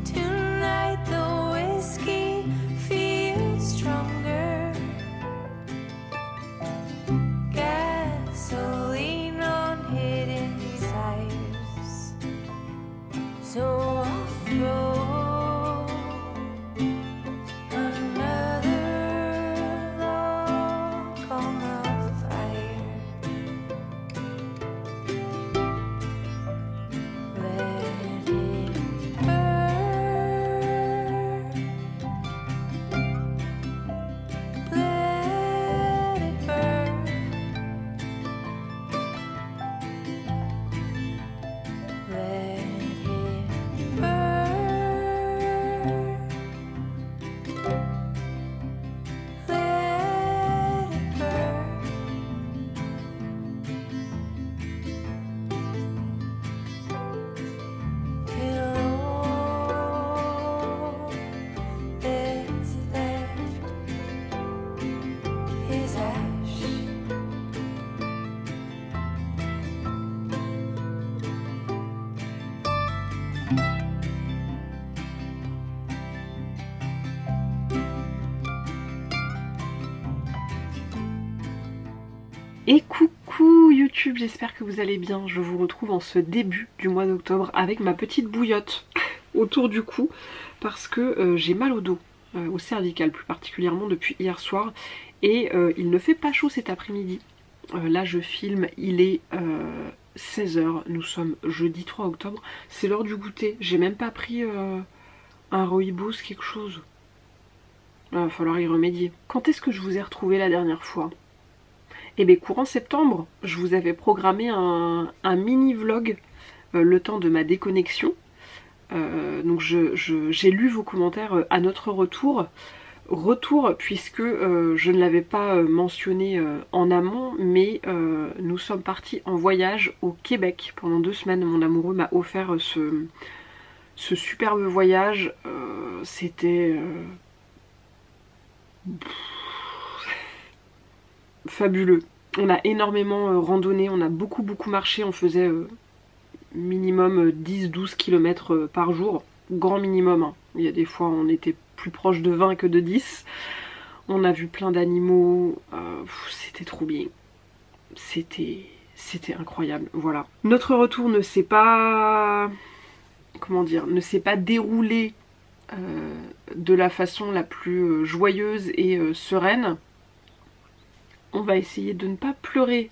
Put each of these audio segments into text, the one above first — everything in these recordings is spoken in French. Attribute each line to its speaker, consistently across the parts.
Speaker 1: Tonight the whiskey feels stronger. Gasoline on hidden desires. So I'll throw another log on the fire. Let it burn. Let it burn. Let it burn. Let it burn. Till all that's left is ash.
Speaker 2: Et coucou YouTube, j'espère que vous allez bien. Je vous retrouve en ce début du mois d'octobre avec ma petite bouillotte autour du cou parce que j'ai mal au dos, au cervical plus particulièrement depuis hier soir, et il ne fait pas chaud cet après-midi. Là je filme, il est 16 h, nous sommes jeudi 3 octobre, c'est l'heure du goûter. J'ai même pas pris un rooibos, quelque chose. Il va falloir y remédier. Quand est-ce que je vous ai retrouvé la dernière fois ? Et bien courant septembre, je vous avais programmé un mini vlog le temps de ma déconnexion. Donc j'ai lu vos commentaires à notre retour. Retour puisque je ne l'avais pas mentionné en amont, mais nous sommes partis en voyage au Québec pendant 2 semaines. Mon amoureux m'a offert ce superbe voyage. C'était fabuleux. On a énormément randonné, on a beaucoup marché, on faisait minimum 10-12 km par jour, grand minimum, hein. Il y a des fois on était plus proche de 20 que de 10. On a vu plein d'animaux, c'était trop bien. C'était incroyable, voilà. Notre retour ne s'est pas, comment dire, ne s'est pas déroulé de la façon la plus joyeuse et sereine. On va essayer de ne pas pleurer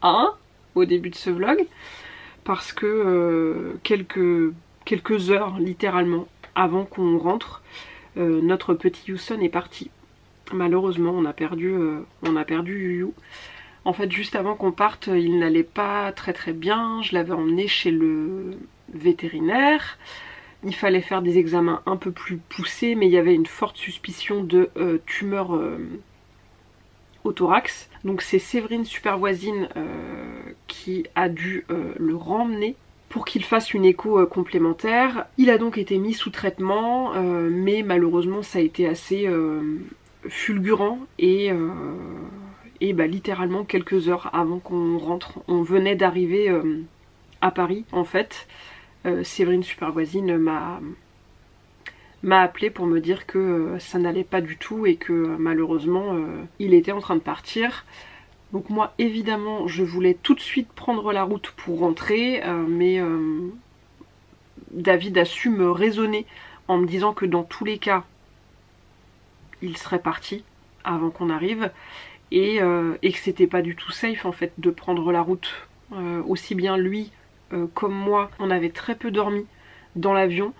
Speaker 2: hein, au début de ce vlog, parce que quelques heures littéralement avant qu'on rentre, notre petit Houston est parti. Malheureusement on a perdu Yuyu. En fait juste avant qu'on parte, il n'allait pas très bien, je l'avais emmené chez le vétérinaire. Il fallait faire des examens un peu plus poussés, mais il y avait une forte suspicion de tumeur au thorax. Donc c'est Séverine, super voisine, qui a dû le remmener pour qu'il fasse une écho complémentaire. Il a donc été mis sous traitement, mais malheureusement ça a été assez fulgurant et bah, littéralement quelques heures avant qu'on rentre. On venait d'arriver à Paris en fait. Séverine, super voisine, m'a appelé pour me dire que ça n'allait pas du tout et que malheureusement il était en train de partir. Donc moi évidemment je voulais tout de suite prendre la route pour rentrer, mais David a su me raisonner en me disant que dans tous les cas il serait parti avant qu'on arrive, et que c'était pas du tout safe en fait de prendre la route. Aussi bien lui comme moi, on avait très peu dormi dans l'avion.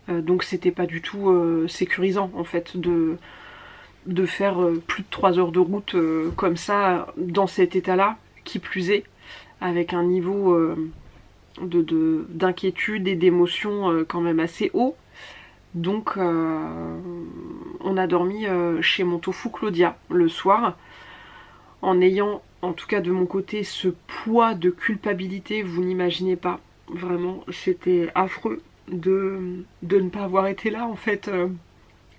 Speaker 2: Donc c'était pas du tout sécurisant en fait de faire plus de 3 heures de route comme ça, dans cet état là, qui plus est, avec un niveau d'inquiétude et d'émotion quand même assez haut. Donc on a dormi chez mon tofu Claudia le soir, en ayant, en tout cas de mon côté, ce poids de culpabilité, vous n'imaginez pas, vraiment c'était affreux de ne pas avoir été là en fait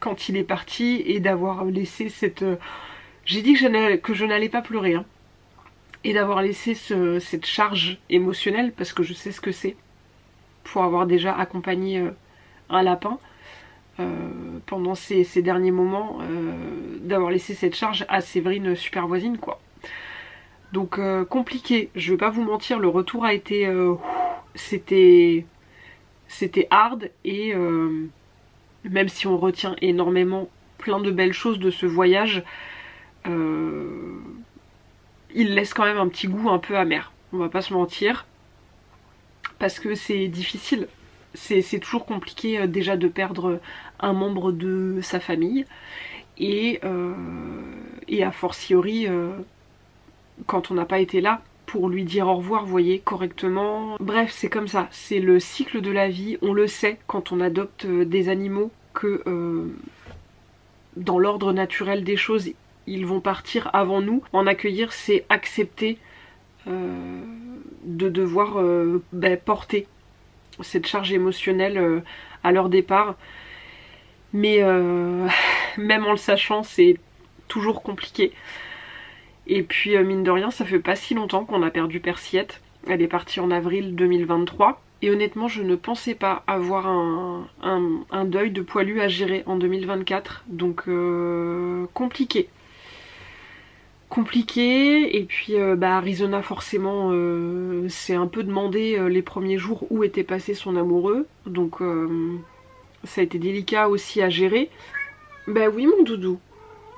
Speaker 2: quand il est parti, et d'avoir laissé cette... J'ai dit que je n'allais pas pleurer, hein, et d'avoir laissé cette charge émotionnelle, parce que je sais ce que c'est, pour avoir déjà accompagné un lapin pendant ces derniers moments, d'avoir laissé cette charge à Séverine, super voisine quoi. Donc compliqué, je vais pas vous mentir, le retour a été... c'était hard et même si on retient énormément plein de belles choses de ce voyage, il laisse quand même un petit goût un peu amer, on va pas se mentir, parce que c'est difficile, c'est toujours compliqué déjà de perdre un membre de sa famille et a fortiori quand on n'a pas été là pour lui dire au revoir, vous voyez, correctement. Bref, c'est comme ça, c'est le cycle de la vie, on le sait quand on adopte des animaux que dans l'ordre naturel des choses, ils vont partir avant nous. En accueillir, c'est accepter de devoir porter cette charge émotionnelle à leur départ. Mais même en le sachant, c'est toujours compliqué. Et puis mine de rien, ça fait pas si longtemps qu'on a perdu Persiette. Elle est partie en avril 2023. Et honnêtement, je ne pensais pas avoir un deuil de poilu à gérer en 2024. Donc compliqué. Compliqué. Et puis Arizona, forcément, c'est un peu demandé les premiers jours où était passé son amoureux. Donc ça a été délicat aussi à gérer. Bah oui mon doudou.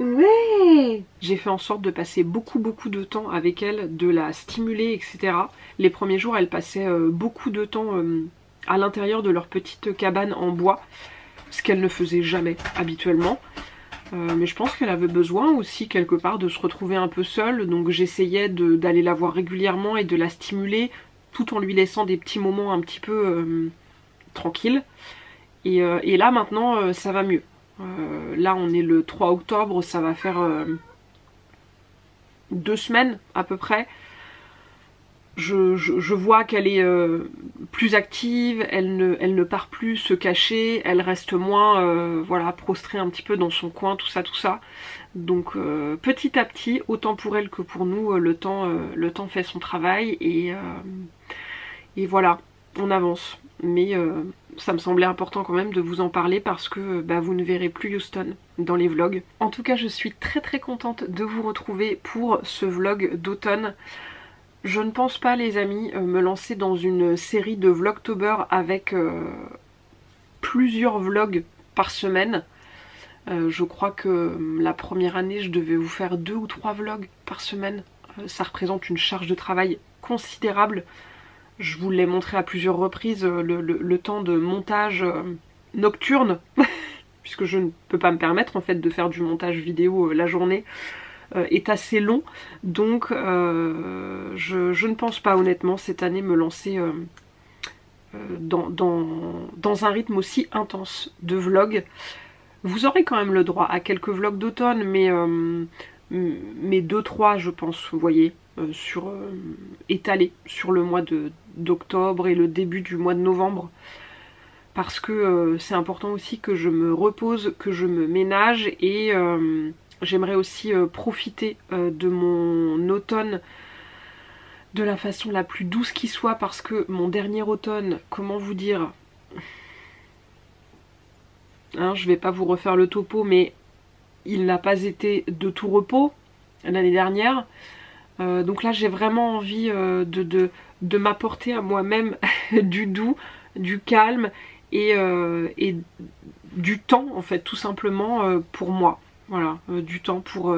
Speaker 2: Ouais. J'ai fait en sorte de passer beaucoup de temps avec elle, de la stimuler, etc. Les premiers jours, elle passait beaucoup de temps à l'intérieur de leur petite cabane en bois, ce qu'elle ne faisait jamais habituellement. Mais je pense qu'elle avait besoin aussi quelque part de se retrouver un peu seule, donc j'essayais d'aller la voir régulièrement et de la stimuler, tout en lui laissant des petits moments un petit peu tranquilles. Et là maintenant, ça va mieux. Là on est le 3 octobre, ça va faire 2 semaines à peu près. Je vois qu'elle est plus active, elle ne part plus se cacher, elle reste moins voilà, prostrée un petit peu dans son coin, tout ça. Donc petit à petit, autant pour elle que pour nous, le temps fait son travail et voilà, on avance. Mais ça me semblait important quand même de vous en parler parce que vous ne verrez plus Houston dans les vlogs. En tout cas, je suis très contente de vous retrouver pour ce vlog d'automne. Je ne pense pas, les amis, me lancer dans une série de vlogtober avec plusieurs vlogs par semaine. Je crois que la première année, je devais vous faire 2 ou 3 vlogs par semaine. Ça représente une charge de travail considérable. Je vous l'ai montré à plusieurs reprises, le temps de montage nocturne, puisque je ne peux pas me permettre en fait de faire du montage vidéo la journée, est assez long. Donc je ne pense pas honnêtement cette année me lancer dans un rythme aussi intense de vlog. Vous aurez quand même le droit à quelques vlogs d'automne, mais 2-3 je pense, vous voyez. Étalé sur le mois d'octobre et le début du mois de novembre, parce que c'est important aussi que je me repose, que je me ménage et j'aimerais aussi profiter de mon automne de la façon la plus douce qui soit, parce que mon dernier automne, comment vous dire, hein, je vais pas vous refaire le topo, mais il n'a pas été de tout repos l'année dernière. Donc là j'ai vraiment envie de m'apporter à moi-même du doux, du calme et du temps en fait, tout simplement pour moi. Voilà, du temps pour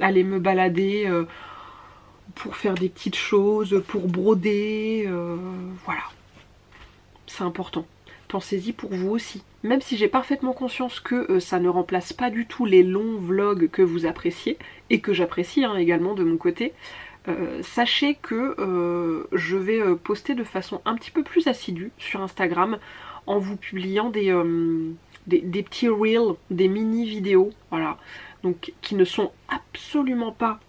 Speaker 2: aller me balader, pour faire des petites choses, pour broder, voilà. C'est important. Pensez-y pour vous aussi. Même si j'ai parfaitement conscience que ça ne remplace pas du tout les longs vlogs que vous appréciez, et que j'apprécie hein, également de mon côté, sachez que je vais poster de façon un petit peu plus assidue sur Instagram en vous publiant des petits reels, des mini vidéos, voilà, donc qui ne sont absolument pas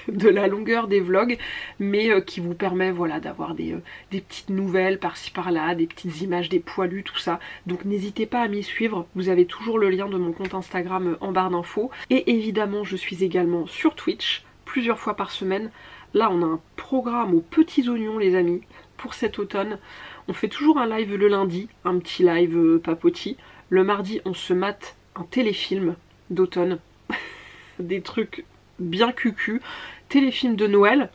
Speaker 2: de la longueur des vlogs, mais qui vous permet voilà, d'avoir des petites nouvelles par-ci par-là, des petites images des poilus, tout ça. Donc n'hésitez pas à m'y suivre, vous avez toujours le lien de mon compte Instagram en barre d'infos. Et évidemment je suis également sur Twitch, plusieurs fois par semaine. Là on a un programme aux petits oignons les amis, pour cet automne. On fait toujours un live le lundi, un petit live papoti. Le mardi, on se mate un téléfilm d'automne. Des trucs bien cucu. Téléfilm de Noël,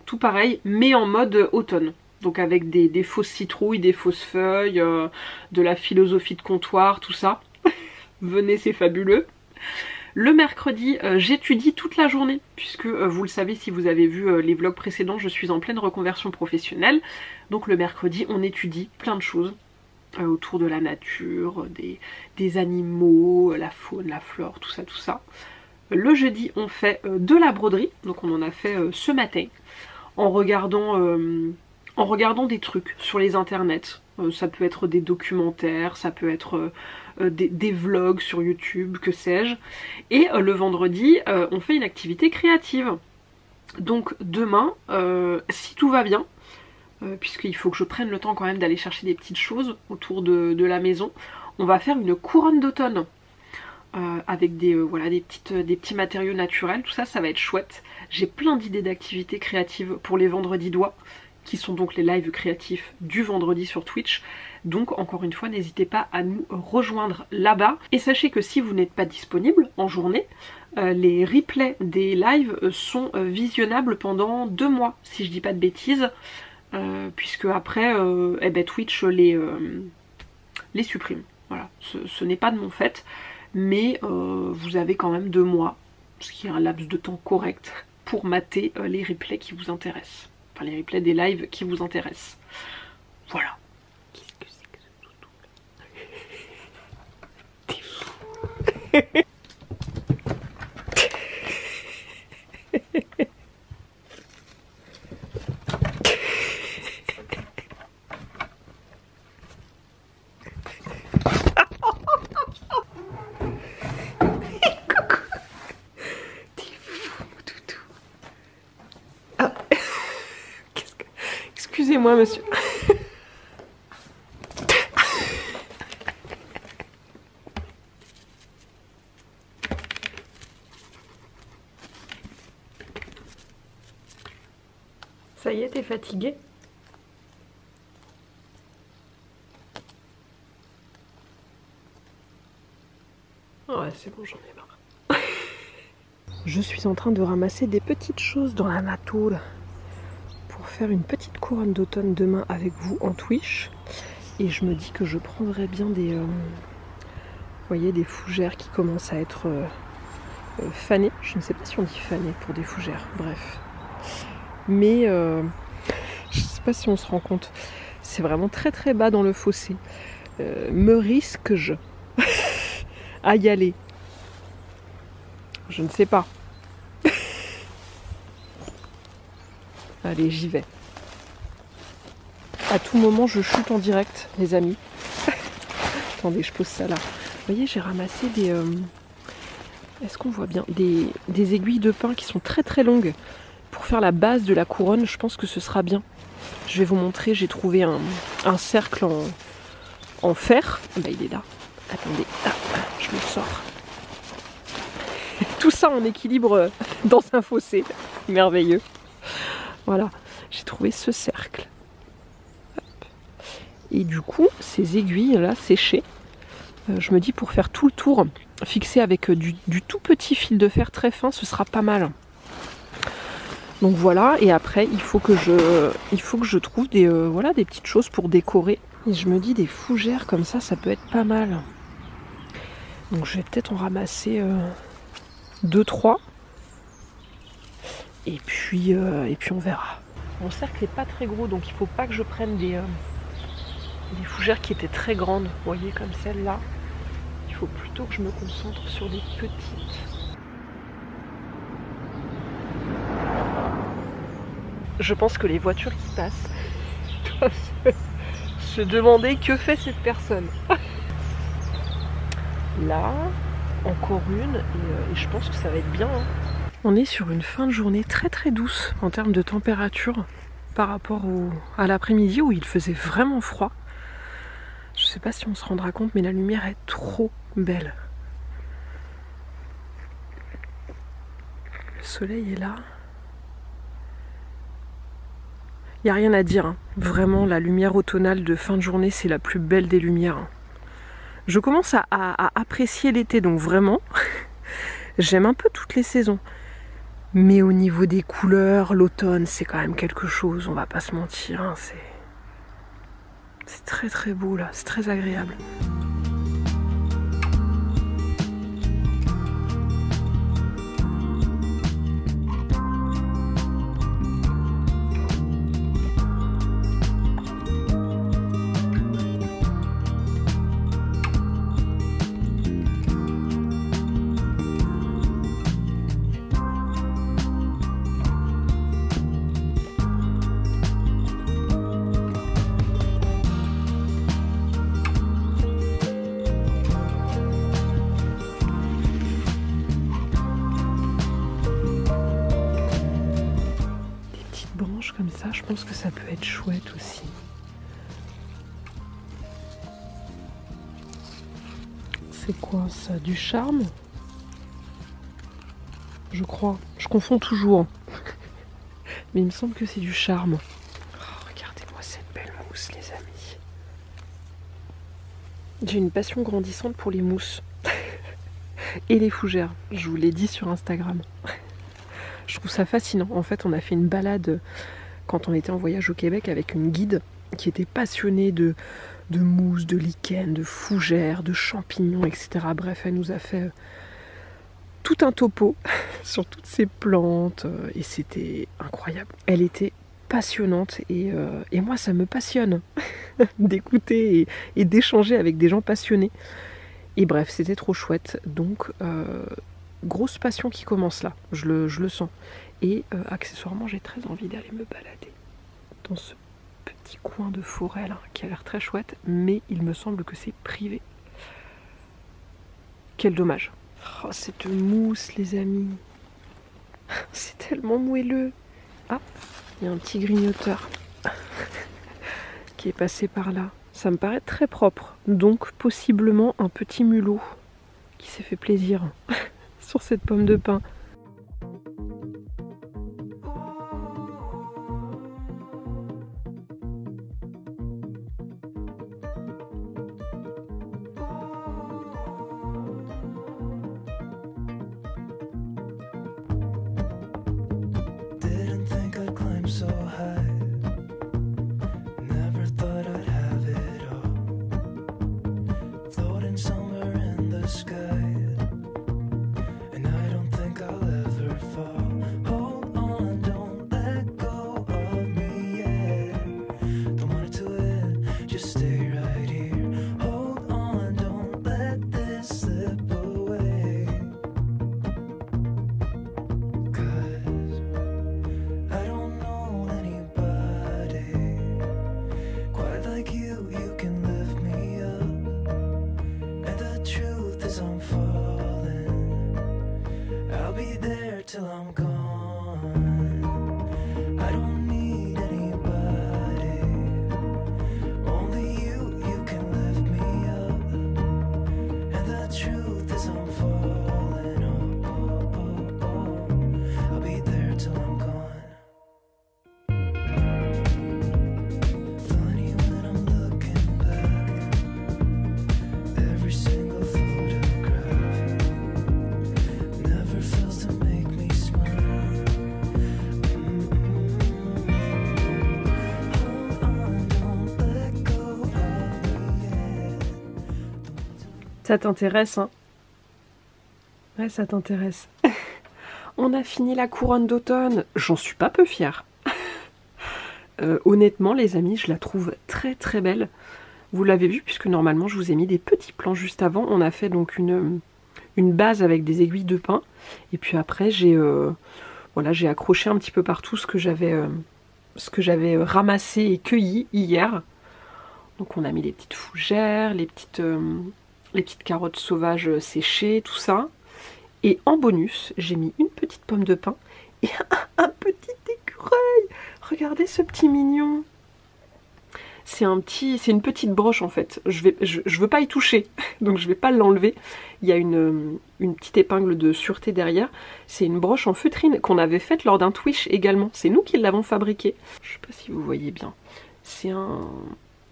Speaker 2: tout pareil, mais en mode automne. Donc avec des fausses citrouilles, des fausses feuilles, de la philosophie de comptoir, tout ça. Venez, c'est fabuleux. Le mercredi, j'étudie toute la journée, puisque vous le savez si vous avez vu les vlogs précédents, je suis en pleine reconversion professionnelle. Donc le mercredi, on étudie plein de choses autour de la nature, des animaux, la faune, la flore, tout ça, tout ça. Le jeudi, on fait de la broderie, donc on en a fait ce matin, en regardant des trucs sur les internets. Ça peut être des documentaires, ça peut être des vlogs sur YouTube, que sais-je. Et le vendredi, on fait une activité créative. Donc demain, si tout va bien, puisqu'il faut que je prenne le temps quand même d'aller chercher des petites choses autour de la maison, on va faire une couronne d'automne. Avec voilà, des petits matériaux naturels, tout ça, ça va être chouette. J'ai plein d'idées d'activités créatives pour les vendredis doigts, qui sont donc les lives créatifs du vendredi sur Twitch. Donc encore une fois, n'hésitez pas à nous rejoindre là-bas. Et sachez que si vous n'êtes pas disponible en journée, les replays des lives sont visionnables pendant 2 mois, si je dis pas de bêtises, puisque après, Twitch les supprime. Voilà, ce n'est pas de mon fait. Mais vous avez quand même 2 mois, ce qui est un laps de temps correct pour mater les replays qui vous intéressent. Enfin, les replays des lives qui vous intéressent. Voilà. Qu'est-ce que c'est que ce toutou? T'es fou. Excusez-moi, monsieur. Ça y est, t'es fatigué? Ouais, c'est bon, j'en ai marre. Je suis en train de ramasser des petites choses dans la nature pour faire une petite couronne d'automne demain avec vous en Twitch. Et je me dis que je prendrais bien des, vous voyez, des fougères qui commencent à être fanées. Je ne sais pas si on dit fanées pour des fougères, bref. Mais je ne sais pas si on se rend compte. C'est vraiment très très bas dans le fossé. Me risque-je à y aller? Je ne sais pas. Allez, j'y vais. À tout moment, je chute en direct, les amis. Attendez, je pose ça là. Vous voyez, j'ai ramassé des... Est-ce qu'on voit bien des aiguilles de pin qui sont très très longues. Pour faire la base de la couronne, je pense que ce sera bien. Je vais vous montrer, j'ai trouvé un cercle en fer. Bah, il est là. Attendez, je le sors. Tout ça en équilibre dans un fossé. Merveilleux. Voilà, j'ai trouvé ce cercle. Hop. Et du coup, ces aiguilles là séchées, je me dis pour faire tout le tour, fixé avec du tout petit fil de fer très fin, ce sera pas mal. Donc voilà, et après il faut que je trouve des, voilà, des petites choses pour décorer. Et je me dis des fougères comme ça peut être pas mal. Donc je vais peut-être en ramasser 2-3. Et puis on verra. Mon cercle n'est pas très gros, donc il ne faut pas que je prenne des fougères qui étaient très grandes, vous voyez, comme celle-là. Il faut plutôt que je me concentre sur des petites. Je pense que les voitures qui passent doivent se demander que fait cette personne. Là, encore une, et je pense que ça va être bien. Hein. On est sur une fin de journée très très douce en termes de température par rapport à l'après-midi où il faisait vraiment froid. Je sais pas si on se rendra compte, mais la lumière est trop belle. Le soleil est là. Il n'y a rien à dire, hein. Vraiment la lumière automnale de fin de journée c'est la plus belle des lumières. Hein. Je commence à apprécier l'été, donc vraiment, j'aime un peu toutes les saisons. Mais au niveau des couleurs, l'automne, c'est quand même quelque chose, on va pas se mentir. Hein, c'est très très beau là, c'est très agréable. Comme ça, je pense que ça peut être chouette aussi. C'est quoi ça? Du charme? Je crois. Je confonds toujours. Mais il me semble que c'est du charme. Oh, regardez-moi cette belle mousse, les amis. J'ai une passion grandissante pour les mousses. Et les fougères. Je vous l'ai dit sur Instagram. Je trouve ça fascinant. En fait, on a fait une balade quand on était en voyage au Québec avec une guide qui était passionnée de mousse, de lichen, de fougères, de champignons, etc. Bref, elle nous a fait tout un topo sur toutes ces plantes et c'était incroyable. Elle était passionnante et moi ça me passionne d'écouter et d'échanger avec des gens passionnés. Et bref, c'était trop chouette. Donc, grosse passion qui commence là, je le sens. Et accessoirement, j'ai très envie d'aller me balader dans ce petit coin de forêt là, qui a l'air très chouette, mais il me semble que c'est privé. Quel dommage. Oh, cette mousse, les amis. C'est tellement moelleux. Ah, il y a un petit grignoteur qui est passé par là. Ça me paraît très propre, donc possiblement un petit mulot qui s'est fait plaisir sur cette pomme de pin. Ça t'intéresse, hein? Ouais, ça t'intéresse. On a fini la couronne d'automne. J'en suis pas peu fière. Honnêtement, les amis, je la trouve très très belle. Vous l'avez vu, puisque normalement, je vous ai mis des petits plans juste avant. On a fait donc une base avec des aiguilles de pin. Et puis après, j'ai accroché un petit peu partout ce que j'avais ramassé et cueilli hier. Donc on a mis les petites fougères, les petites carottes sauvages séchées, tout ça. Et en bonus, j'ai mis une petite pomme de pin et un petit écureuil. Regardez ce petit mignon. c'est une petite broche en fait. Je veux pas y toucher, donc je vais pas l'enlever. Il y a une petite épingle de sûreté derrière. C'est une broche en feutrine qu'on avait faite lors d'un Twitch également. C'est nous qui l'avons fabriquée. Je sais pas si vous voyez bien. C'est un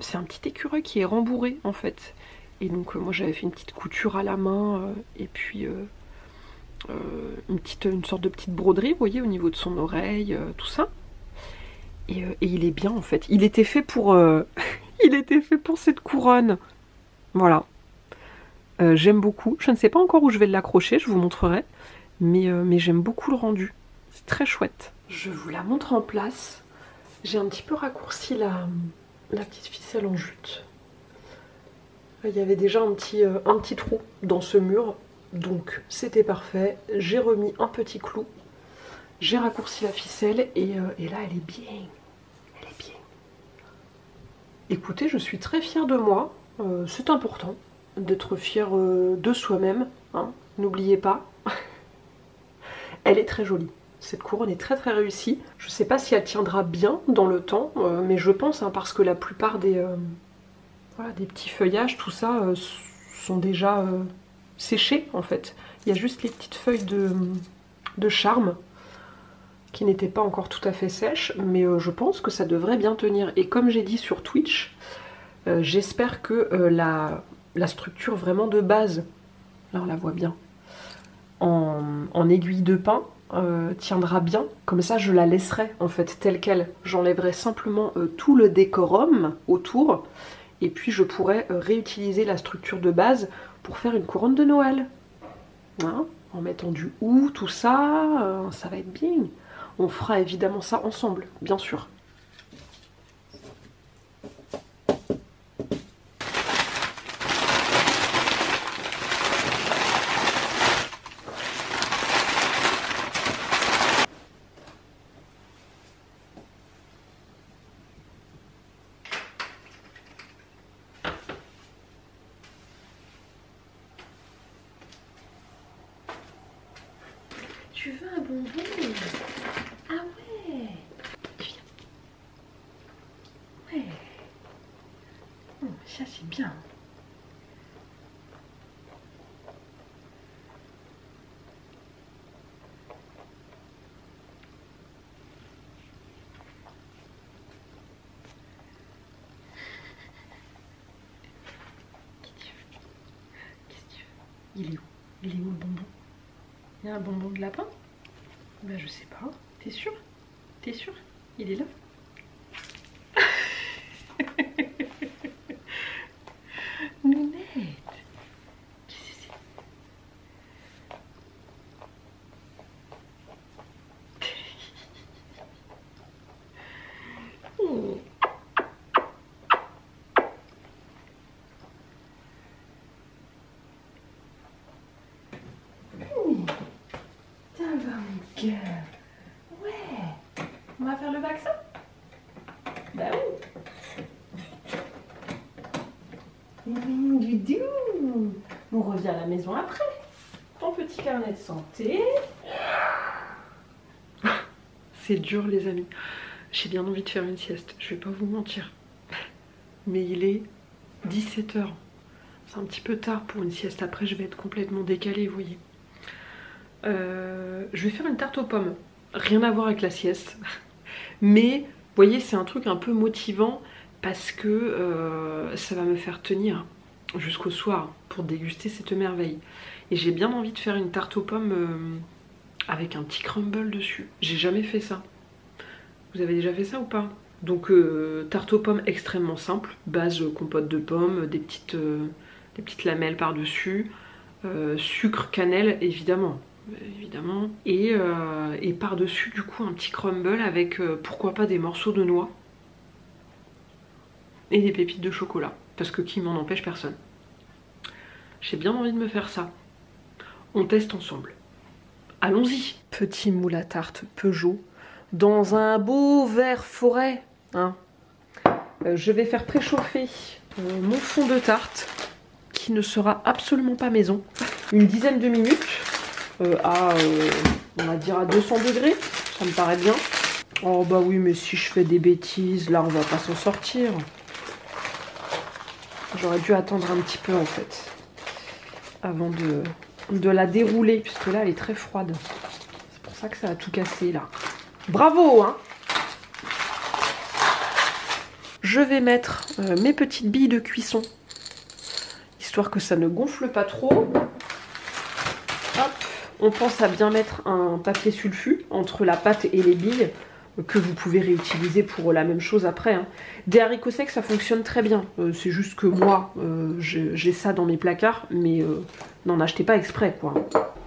Speaker 2: petit écureuil qui est rembourré en fait. Et donc moi j'avais fait une petite couture à la main et puis une sorte de petite broderie, vous voyez, au niveau de son oreille, tout ça. Et il est bien en fait. Il était fait pour, il était fait pour cette couronne. Voilà. J'aime beaucoup. Je ne sais pas encore où je vais l'accrocher, je vous montrerai. Mais j'aime beaucoup le rendu. C'est très chouette. Je vous la montre en place. J'ai un petit peu raccourci la petite ficelle en jute. Il y avait déjà un petit trou dans ce mur. Donc c'était parfait. J'ai remis un petit clou. J'ai raccourci la ficelle et là elle est bien. Elle est bien. Écoutez, je suis très fière de moi. C'est important d'être fière de soi-même. Hein. N'oubliez pas. Elle est très jolie. Cette couronne est très très réussie. Je ne sais pas si elle tiendra bien dans le temps, mais je pense, hein, parce que la plupart des petits feuillages, tout ça, sont déjà séchés en fait. Il y a juste les petites feuilles de charme qui n'étaient pas encore tout à fait sèches, mais je pense que ça devrait bien tenir. Et comme j'ai dit sur Twitch, j'espère que la structure vraiment de base, là on la voit bien, en aiguille de pin, tiendra bien. Comme ça je la laisserai en fait telle qu'elle. J'enlèverai simplement tout le décorum autour, et puis je pourrais réutiliser la structure de base pour faire une couronne de Noël. Hein, en mettant du hou, tout ça, ça va être bien. On fera évidemment ça ensemble, bien sûr. Tu veux un bonbon? Ah ouais. Viens. Ouais. Oh, ça c'est bien. Qu'est-ce que tu veux? Il est où? Il est où le bonbon? Il y a un bonbon de lapin? Ben je sais pas. T'es sûr? T'es sûr? Il est là? Nounette! Qu'est-ce que c'est? Oh. Ça va mon cœur. Ouais. On va faire le vaccin? Bah oui. Doudou. On revient à la maison après. Ton petit carnet de santé. C'est dur les amis. J'ai bien envie de faire une sieste. Je vais pas vous mentir. Mais il est 17 h. C'est un petit peu tard pour une sieste. Après je vais être complètement décalée, vous voyez. Je vais faire une tarte aux pommes. Rien à voir avec la sieste. Mais, vous voyez, c'est un truc un peu motivant parce que ça va me faire tenir jusqu'au soir pour déguster cette merveille. Et j'ai bien envie de faire une tarte aux pommes avec un petit crumble dessus. J'ai jamais fait ça. Vous avez déjà fait ça ou pas? Donc, tarte aux pommes extrêmement simple. Base compote de pommes, des petites lamelles par-dessus. Sucre, cannelle, évidemment. Et par-dessus du coup un petit crumble avec pourquoi pas des morceaux de noix et des pépites de chocolat, parce que qui m'en empêche? Personne. J'ai bien envie de me faire ça. On teste ensemble. Allons-y. Petit moule à tarte Peugeot dans un beau verre forêt, hein. Je vais faire préchauffer mon fond de tarte qui ne sera absolument pas maison, une dizaine de minutes. On va dire à 200 degrés, ça me paraît bien. Oh bah oui, mais si je fais des bêtises, là on va pas s'en sortir. J'aurais dû attendre un petit peu en fait avant de la dérouler, puisque là elle est très froide. C'est pour ça que ça a tout cassé là. Bravo hein. Je vais mettre mes petites billes de cuisson, histoire que ça ne gonfle pas trop. Hop. On pense à bien mettre un papier sulfu entre la pâte et les billes, que vous pouvez réutiliser pour la même chose après. Hein. Des haricots secs, ça fonctionne très bien. C'est juste que moi, j'ai ça dans mes placards, mais n'en achetez pas exprès, quoi.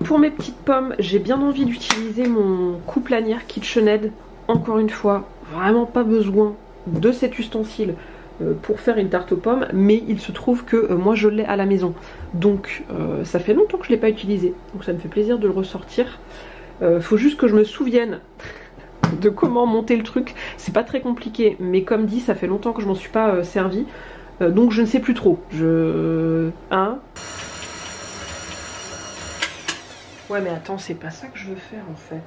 Speaker 2: Pour mes petites pommes, j'ai bien envie d'utiliser mon coupe lanière KitchenAid. Encore une fois, vraiment pas besoin de cet ustensile pour faire une tarte aux pommes, mais il se trouve que moi je l'ai à la maison. Donc ça fait longtemps que je ne l'ai pas utilisé, donc ça me fait plaisir de le ressortir. Faut juste que je me souvienne de comment monter le truc. C'est pas très compliqué, mais comme dit, ça fait longtemps que je m'en suis pas servi, donc je ne sais plus trop. Hein? Ouais mais attends, c'est pas ça que je veux faire en fait.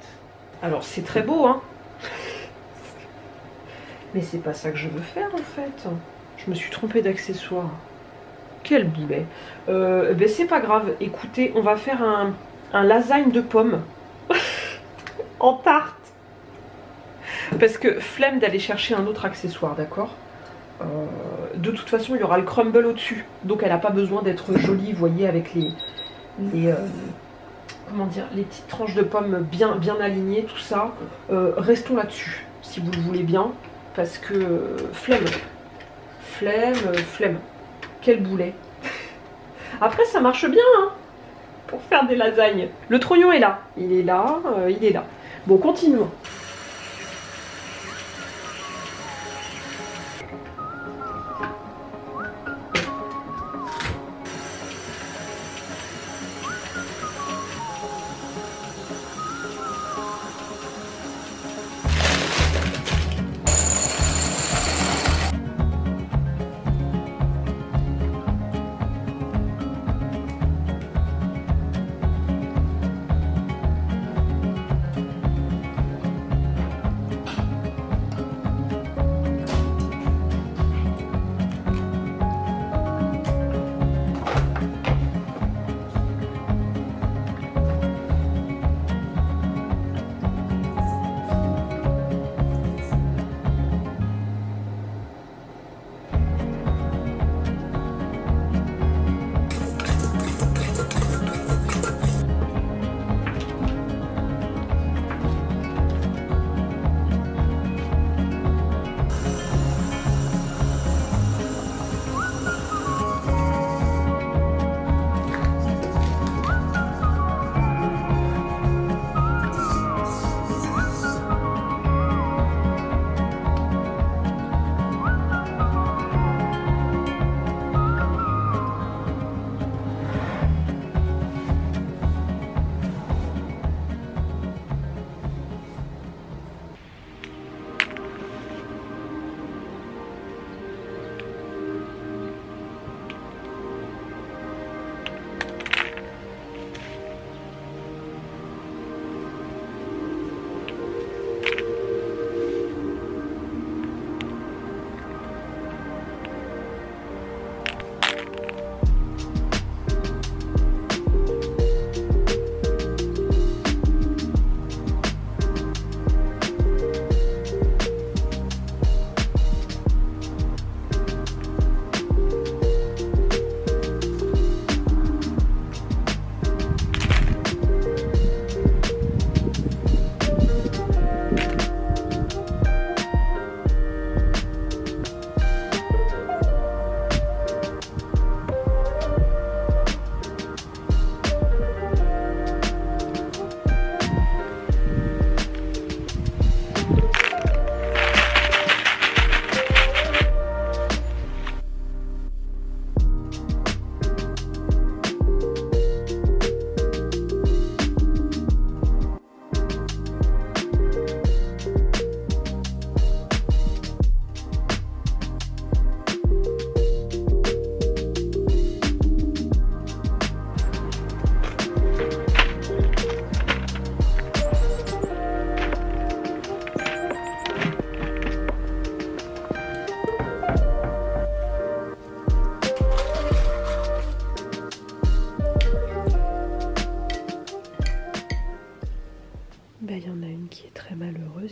Speaker 2: Alors c'est très beau hein, mais c'est pas ça que je veux faire en fait. Je me suis trompée d'accessoire. Quel boulet. Ben c'est pas grave, écoutez, on va faire un lasagne de pommes en tarte. Parce que flemme d'aller chercher un autre accessoire, d'accord. De toute façon, il y aura le crumble au-dessus. Donc elle n'a pas besoin d'être jolie, vous voyez, avec comment dire, les petites tranches de pommes bien alignées, tout ça. Restons là-dessus, si vous le voulez bien. Parce que flemme. Flemme. Quel boulet. Après, ça marche bien, hein, pour faire des lasagnes. Le trognon est là. Il est là, il est là. Bon, continuons.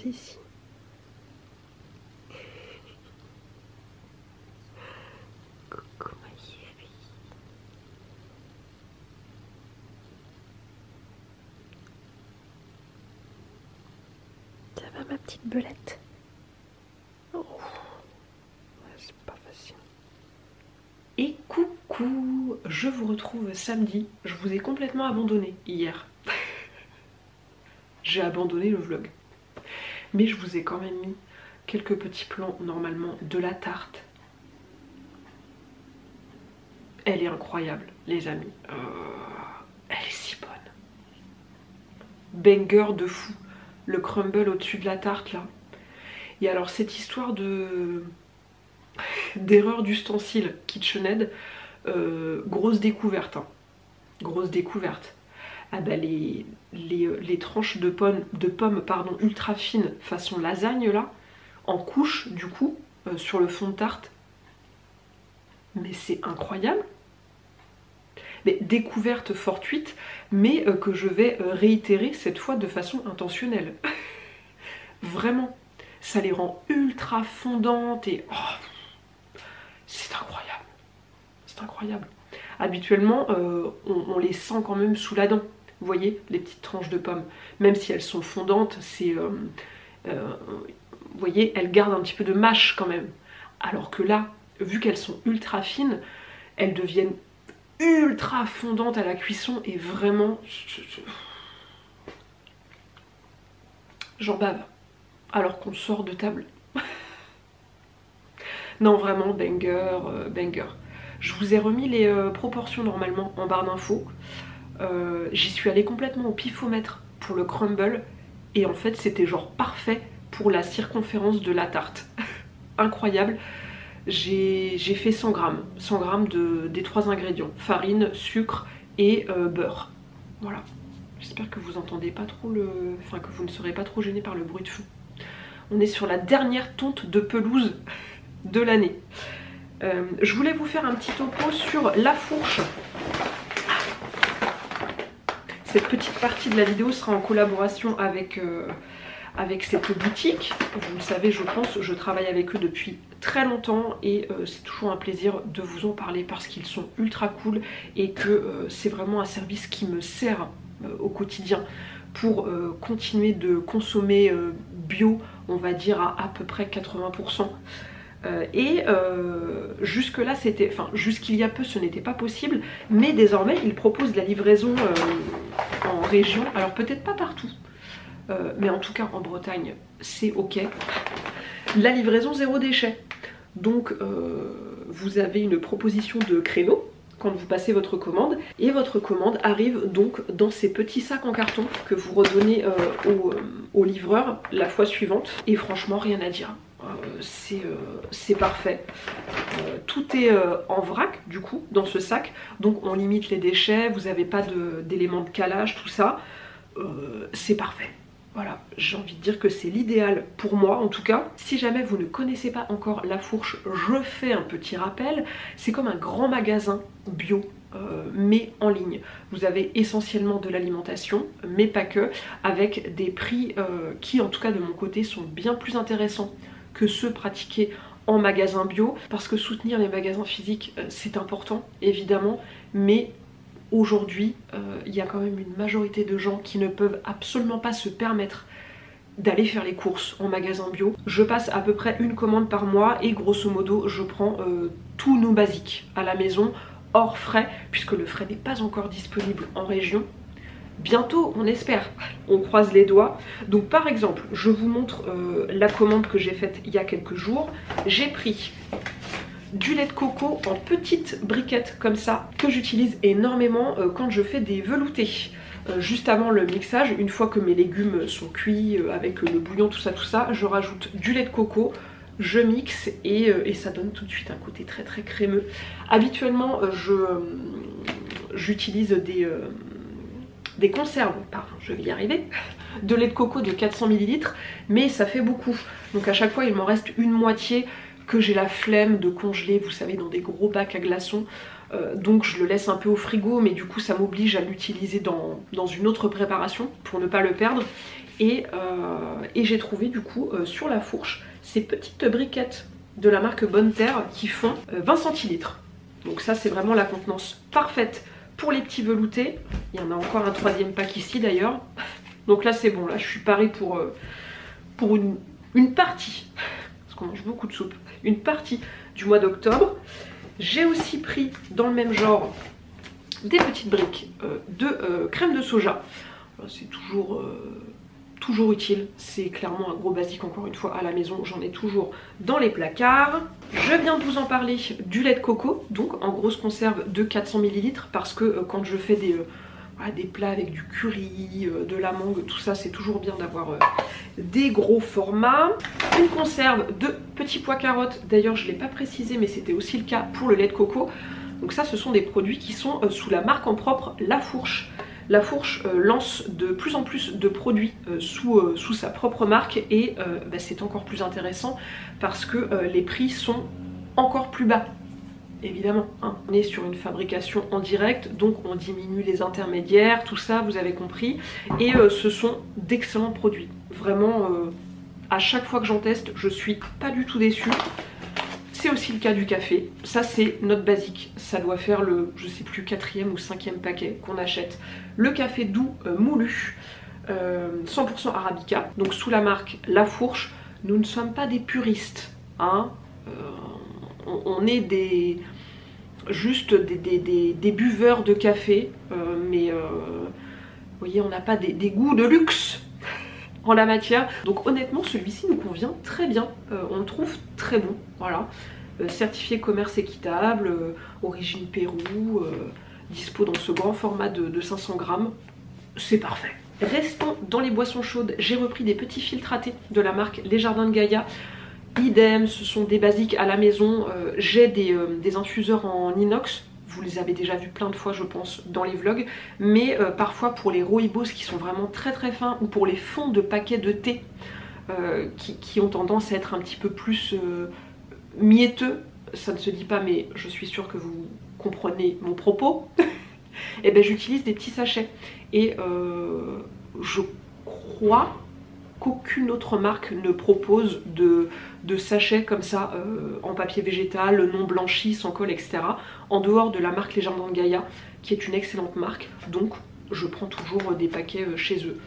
Speaker 2: ici. Coucou ma chérie. Ça va ma petite belette? Oh, ouais, c'est pas facile. Et coucou, je vous retrouve samedi. Je vous ai complètement abandonné hier. J'ai abandonné le vlog. Mais je vous ai quand même mis quelques petits plans normalement de la tarte. Elle est incroyable, les amis. Elle est si bonne. Banger de fou. Le crumble au-dessus de la tarte là. Et alors cette histoire de d'erreur d'ustensile KitchenAid, grosse découverte. Hein. Grosse découverte. Ah bah les tranches de pommes pardon, ultra fines façon lasagne là, en couche du coup, sur le fond de tarte. Mais c'est incroyable. Mais découverte fortuite, mais que je vais réitérer cette fois de façon intentionnelle. Vraiment, ça les rend ultra fondantes et oh, c'est incroyable. C'est incroyable. Habituellement, on les sent quand même sous la dent. Vous voyez, les petites tranches de pommes, même si elles sont fondantes, c'est, vous voyez, elles gardent un petit peu de mâche quand même. Alors que là, vu qu'elles sont ultra fines, elles deviennent ultra fondantes à la cuisson et vraiment, j'en bave. Alors qu'on sort de table. Non, vraiment, banger, banger. Je vous ai remis les proportions normalement en barre d'infos. J'y suis allée complètement au pifomètre pour le crumble et en fait c'était genre parfait pour la circonférence de la tarte. Incroyable. J'ai fait 100 grammes, 100 grammes des 3 ingrédients, farine, sucre et beurre. Voilà. J'espère que vous entendez pas trop enfin que vous ne serez pas trop gêné par le bruit de fond. On est sur la dernière tonte de pelouse de l'année. Je voulais vous faire un petit topo sur la fourche. Cette petite partie de la vidéo sera en collaboration avec cette boutique. Vous le savez, je pense, je travaille avec eux depuis très longtemps et c'est toujours un plaisir de vous en parler parce qu'ils sont ultra cool et que c'est vraiment un service qui me sert au quotidien pour continuer de consommer bio, on va dire à peu près 80%. Jusque là c'était, enfin jusqu'il y a peu ce n'était pas possible, mais désormais ils proposent la livraison en région, alors peut-être pas partout, mais en tout cas en Bretagne c'est ok, la livraison zéro déchet. Donc vous avez une proposition de créneau quand vous passez votre commande et votre commande arrive donc dans ces petits sacs en carton que vous redonnez au livreur la fois suivante et franchement rien à dire. C'est parfait. Tout est en vrac du coup dans ce sac, donc on limite les déchets, vous n'avez pas d'éléments de calage, tout ça. C'est parfait. Voilà, j'ai envie de dire que c'est l'idéal pour moi en tout cas. Si jamais vous ne connaissez pas encore La Fourche, je fais un petit rappel. C'est comme un grand magasin bio, mais en ligne. Vous avez essentiellement de l'alimentation, mais pas que, avec des prix qui en tout cas de mon côté sont bien plus intéressants que ceux pratiqués en magasin bio, parce que soutenir les magasins physiques c'est important évidemment, mais aujourd'hui il y a quand même une majorité de gens qui ne peuvent absolument pas se permettre d'aller faire les courses en magasin bio. Je passe à peu près une commande par mois et grosso modo je prends tous nos basiques à la maison hors frais, puisque le frais n'est pas encore disponible en région. Bientôt, on espère, on croise les doigts. Donc par exemple, je vous montre la commande que j'ai faite il y a quelques jours. J'ai pris du lait de coco en petites briquettes comme ça, que j'utilise énormément quand je fais des veloutés. Juste avant le mixage, une fois que mes légumes sont cuits avec le bouillon, tout ça, je rajoute du lait de coco, je mixe et ça donne tout de suite un côté très très crémeux. Habituellement, j'utilise des conserves, pardon, je vais y arriver, de lait de coco de 400 ml, mais ça fait beaucoup. Donc à chaque fois, il m'en reste une moitié que j'ai la flemme de congeler, vous savez, dans des gros bacs à glaçons. Donc je le laisse un peu au frigo, mais du coup ça m'oblige à l'utiliser dans une autre préparation pour ne pas le perdre. et j'ai trouvé du coup sur La Fourche ces petites briquettes de la marque Bonne Terre qui font 20 centilitres. Donc ça c'est vraiment la contenance parfaite pour les petits veloutés. Il y en a encore un troisième pack ici d'ailleurs. Donc là c'est bon, là je suis parée pour une partie, parce qu'on mange beaucoup de soupe, une partie du mois d'octobre. J'ai aussi pris dans le même genre des petites briques de crème de soja. C'est toujours utile, c'est clairement un gros basique encore une fois à la maison, j'en ai toujours dans les placards. Je viens de vous en parler du lait de coco, donc en grosse conserve de 400 ml, parce que quand je fais des plats avec du curry, de la mangue, tout ça, c'est toujours bien d'avoir des gros formats. Une conserve de petits pois carottes, d'ailleurs je ne l'ai pas précisé mais c'était aussi le cas pour le lait de coco. Donc ça ce sont des produits qui sont sous la marque en propre La Fourche. La Fourche lance de plus en plus de produits sous sa propre marque et c'est encore plus intéressant parce que les prix sont encore plus bas. Évidemment, hein. On est sur une fabrication en direct, donc on diminue les intermédiaires, tout ça, vous avez compris. Et ce sont d'excellents produits. Vraiment, à chaque fois que j'en teste, je suis pas du tout déçue. C'est aussi le cas du café. Ça, c'est notre basique. Ça doit faire le, je sais plus, 4e ou 5e paquet qu'on achète. Le café doux moulu, 100% Arabica, donc sous la marque La Fourche. Nous ne sommes pas des puristes, hein. On est juste des buveurs de café, mais vous voyez, on n'a pas des goûts de luxe en la matière. Donc honnêtement, celui-ci nous convient très bien, on le trouve très bon, voilà. Certifié commerce équitable, origine Pérou, dispo dans ce grand format de 500 grammes, c'est parfait. Restons dans les boissons chaudes, j'ai repris des petits filtratés de la marque Les Jardins de Gaïa. Idem, ce sont des basiques à la maison. J'ai des infuseurs en inox. Vous les avez déjà vus plein de fois je pense dans les vlogs. Mais parfois pour les rooibos qui sont vraiment très très fins, ou pour les fonds de paquets de thé qui ont tendance à être un petit peu plus mietteux, ça ne se dit pas mais je suis sûre que vous comprenez mon propos. Et ben j'utilise des petits sachets. Et je crois qu'aucune autre marque ne propose de sachets comme ça en papier végétal, non blanchi, sans colle, etc. En dehors de la marque Les Jardins de Gaïa, qui est une excellente marque. Donc je prends toujours des paquets chez eux.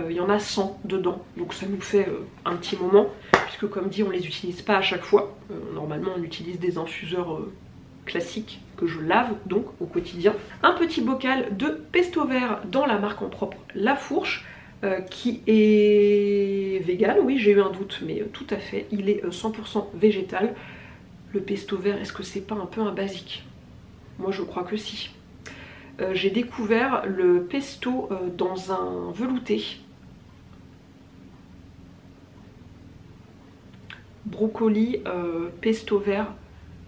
Speaker 2: Il y en a 100 dedans, donc ça nous fait un petit moment, puisque comme dit on les utilise pas à chaque fois. Normalement on utilise des infuseurs classiques que je lave donc au quotidien. Un petit bocal de pesto vert dans la marque en propre La Fourche, qui est vegan, oui j'ai eu un doute mais tout à fait, il est 100% végétal. Le pesto vert, est-ce que c'est pas un peu un basique? Moi je crois que si. J'ai découvert le pesto dans un velouté. Brocoli, pesto vert,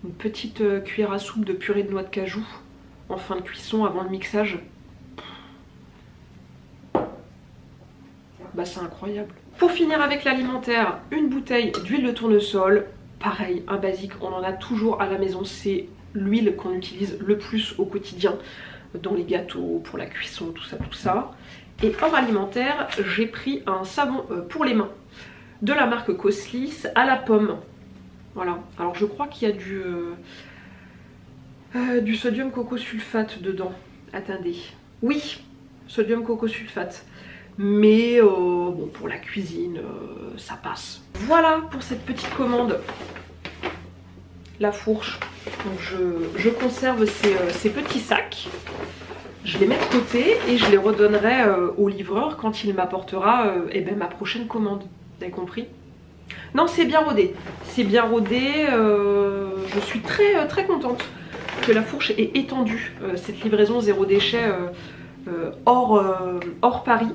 Speaker 2: une petite cuillère à soupe de purée de noix de cajou en fin de cuisson avant le mixage. Bah c'est incroyable. Pour finir avec l'alimentaire, une bouteille d'huile de tournesol. Pareil, un basique, on en a toujours à la maison. C'est l'huile qu'on utilise le plus au quotidien dans les gâteaux, pour la cuisson, tout ça, tout ça. Et hors alimentaire, j'ai pris un savon pour les mains de la marque Coslis à la pomme. Voilà, alors je crois qu'il y a du sodium cocosulfate dedans. Attendez. Oui, sodium cocosulfate. Mais bon, pour la cuisine, ça passe. Voilà pour cette petite commande. La Fourche. Donc je conserve ces petits sacs. Je les mets de côté et je les redonnerai au livreur quand il m'apportera ma prochaine commande. Vous avez compris? Non, c'est bien rodé. C'est bien rodé. Je suis très très contente que La Fourche ait étendu cette livraison zéro déchet hors Paris.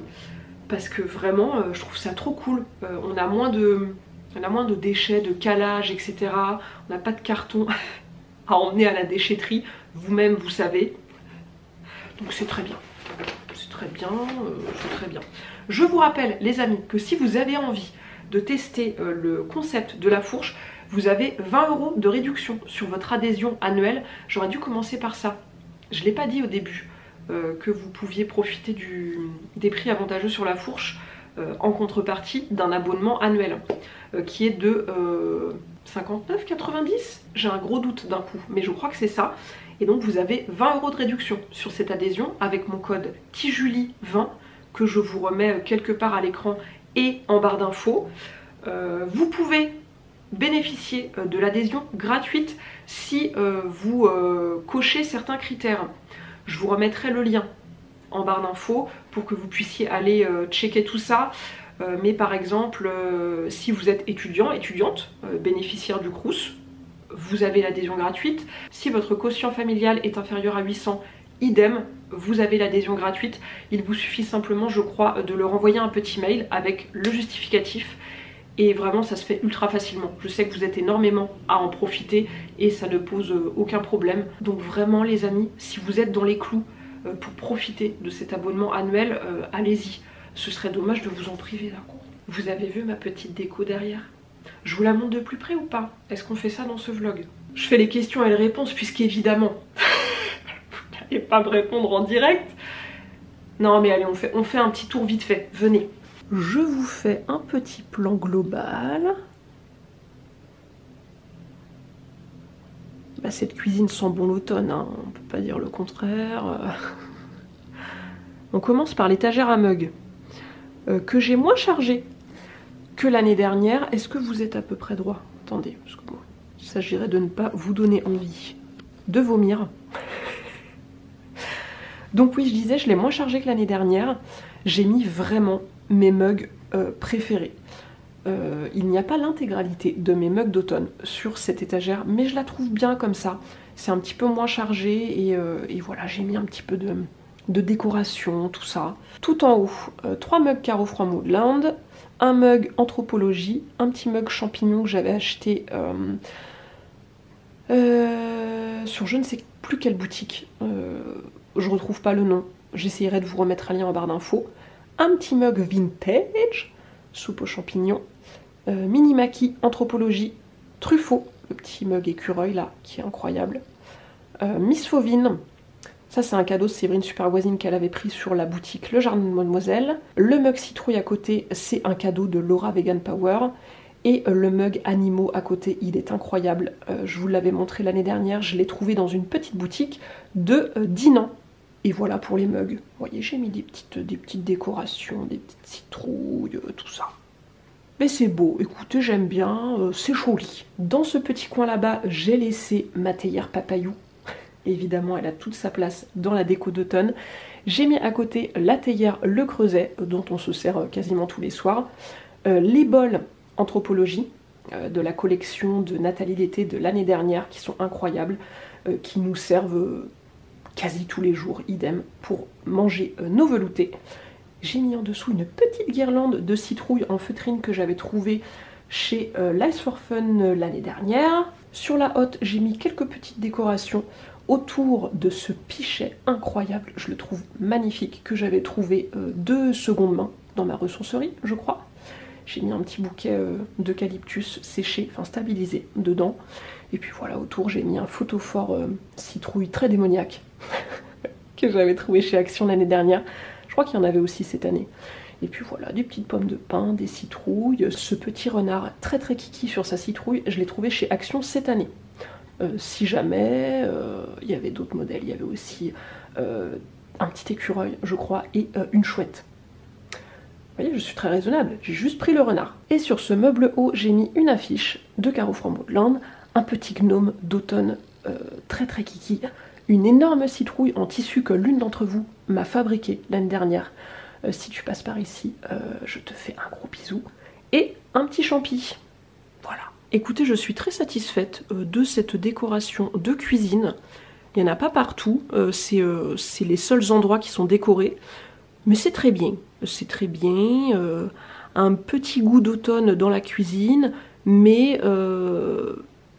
Speaker 2: Parce que vraiment, je trouve ça trop cool. On a moins de déchets, de calage, etc. On n'a pas de carton à emmener à la déchetterie. Vous-même, vous savez. Donc c'est très bien. C'est très bien, c'est très bien. Je vous rappelle, les amis, que si vous avez envie de tester le concept de La Fourche, vous avez 20 € de réduction sur votre adhésion annuelle. J'aurais dû commencer par ça. Je ne l'ai pas dit au début. Que vous pouviez profiter des prix avantageux sur La Fourche. en contrepartie d'un abonnement annuel qui est de 59,90. J'ai un gros doute d'un coup, mais je crois que c'est ça. Et donc vous avez 20 € de réduction sur cette adhésion avec mon code TIJULIE20 que je vous remets quelque part à l'écran et en barre d'infos. Vous pouvez bénéficier de l'adhésion gratuite si vous cochez certains critères. Je vous remettrai le lien en barre d'infos pour que vous puissiez aller checker tout ça. Mais par exemple, si vous êtes étudiante, bénéficiaire du Crous, vous avez l'adhésion gratuite. Si votre quotient familial est inférieur à 800, idem, vous avez l'adhésion gratuite. Il vous suffit simplement, je crois, de leur envoyer un petit mail avec le justificatif. Et vraiment, ça se fait ultra facilement. Je sais que vous êtes énormément à en profiter et ça ne pose aucun problème. Donc vraiment, les amis, si vous êtes dans les clous pour profiter de cet abonnement annuel, allez-y. Ce serait dommage de vous en priver là. Vous avez vu ma petite déco derrière? Je vous la montre de plus près ou pas? Est-ce qu'on fait ça dans ce vlog? Je fais les questions et les réponses puisqu'évidemment, vous n'allez pas me répondre en direct. Non mais allez, on fait un petit tour vite fait. Venez. Je vous fais un petit plan global. Bah, cette cuisine sent bon l'automne, hein. On peut pas dire le contraire. On commence par l'étagère à mugs. Que j'ai moins chargé que l'année dernière. Est-ce que vous êtes à peu près droit? Attendez, parce que bon, il s'agirait de ne pas vous donner envie de vomir. Donc oui, je disais, je l'ai moins chargé que l'année dernière. J'ai mis vraiment mes mugs préférés. Il n'y a pas l'intégralité de mes mugs d'automne sur cette étagère, mais je la trouve bien comme ça. C'est un petit peu moins chargé et voilà, j'ai mis un petit peu de décoration, tout ça. Tout en haut, 3 mugs Caro Froid Moodland, un mug Anthropologie, un petit mug champignon que j'avais acheté sur je ne sais plus quelle boutique. Je retrouve pas le nom, j'essayerai de vous remettre un lien en barre d'infos. Un petit mug vintage, soupe aux champignons, mini maki Anthropologie, Truffaut, le petit mug écureuil là, qui est incroyable. Miss Fauvine. Ça, c'est un cadeau de Séverine Super Voisine qu'elle avait pris sur la boutique Le Jardin de Mademoiselle. Le mug citrouille à côté, c'est un cadeau de Laura Vegan Power. Et le mug animaux à côté, il est incroyable. Je vous l'avais montré l'année dernière, je l'ai trouvé dans une petite boutique de Dinan. Et voilà pour les mugs. Vous voyez, j'ai mis des petites décorations, des petites citrouilles, tout ça. Mais c'est beau, écoutez, j'aime bien, c'est joli. Dans ce petit coin là-bas, j'ai laissé ma théière papayou. Évidemment, elle a toute sa place dans la déco d'automne. J'ai mis à côté la théière Le Creuset, dont on se sert quasiment tous les soirs. Les bols Anthropologie, de la collection de Nathalie l'été de l'année dernière, qui sont incroyables, qui nous servent quasi tous les jours, idem, pour manger nos veloutés. J'ai mis en dessous une petite guirlande de citrouille en feutrine que j'avais trouvée chez Lice for Fun l'année dernière. Sur la hotte, j'ai mis quelques petites décorations autour de ce pichet incroyable, je le trouve magnifique, que j'avais trouvé de seconde main dans ma ressourcerie, je crois. J'ai mis un petit bouquet d'eucalyptus séché, enfin stabilisé, dedans. Et puis voilà, autour, j'ai mis un photophore citrouille très démoniaque que j'avais trouvé chez Action l'année dernière. Je crois qu'il y en avait aussi cette année. Et puis voilà, des petites pommes de pin, des citrouilles. Ce petit renard très très kiki sur sa citrouille, je l'ai trouvé chez Action cette année. Si jamais, il y avait d'autres modèles, il y avait aussi un petit écureuil, je crois, et une chouette. Vous voyez, je suis très raisonnable, j'ai juste pris le renard. Et sur ce meuble haut, j'ai mis une affiche de Caro Froid Moodland, un petit gnome d'automne très très kiki, une énorme citrouille en tissu que l'une d'entre vous m'a fabriqué l'année dernière. Si tu passes par ici, je te fais un gros bisou. Et un petit champi. Voilà. Écoutez, je suis très satisfaite de cette décoration de cuisine. Il n'y en a pas partout, c'est les seuls endroits qui sont décorés. Mais c'est très bien. C'est très bien. Un petit goût d'automne dans la cuisine, mais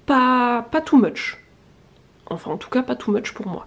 Speaker 2: pas too much. Enfin, en tout cas, pas too much pour moi.